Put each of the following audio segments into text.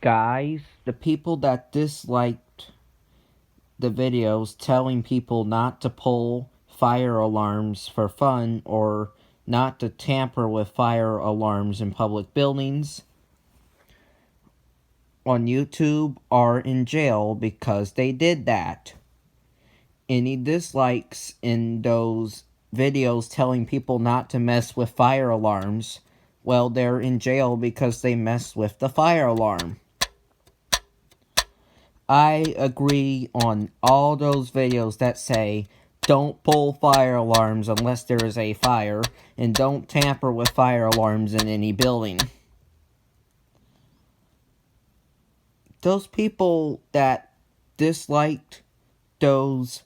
Guys, the people that disliked the videos telling people not to pull fire alarms for fun or not to tamper with fire alarms in public buildings on YouTube are in jail because they did that. Any dislikes in those videos telling people not to mess with fire alarms, well, they're in jail because they messed with the fire alarm. I agree on all those videos that say, don't pull fire alarms unless there is a fire, and don't tamper with fire alarms in any building. Those people that disliked those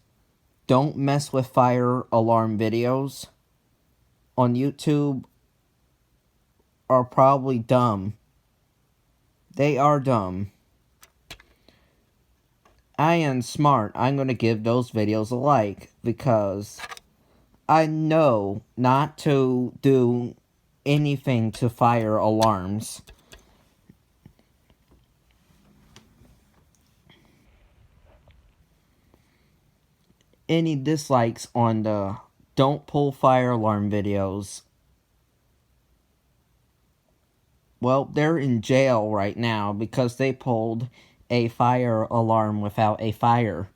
don't mess with fire alarm videos on YouTube are probably dumb. They are dumb. I am smart. I'm going to give those videos a like because I know not to do anything to fire alarms. Any dislikes on the don't pull fire alarm videos? Well, they're in jail right now because they pulled a fire alarm without a fire,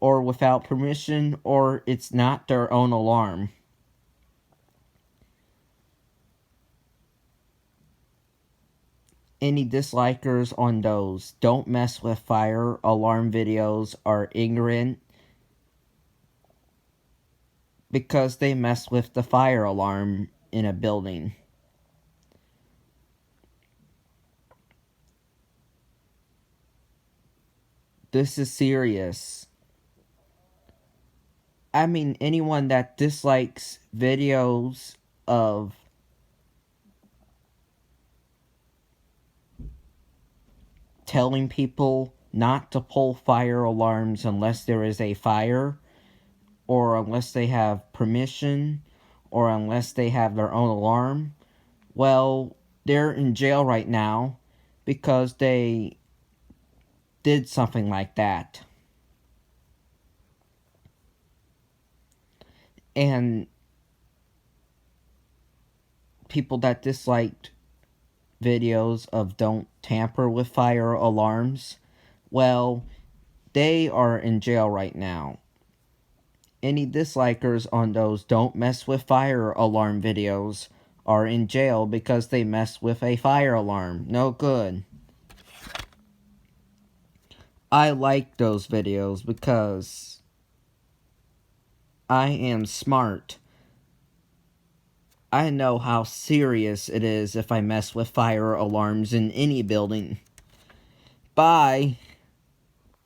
or without permission, or it's not their own alarm. Any dislikers on those don't mess with fire alarm videos are ignorant because they mess with the fire alarm in a building. This is serious. I mean, anyone that dislikes videos of telling people not to pull fire alarms unless there is a fire, or unless they have permission, or unless they have their own alarm, well, they're in jail right now because they did something like that. And people that disliked videos of don't tamper with fire alarms, well, they are in jail right now. Any dislikers on those don't mess with fire alarm videos are in jail because they messed with a fire alarm. No good. I like those videos because I am smart. I know how serious it is if I mess with fire alarms in any building. Bye.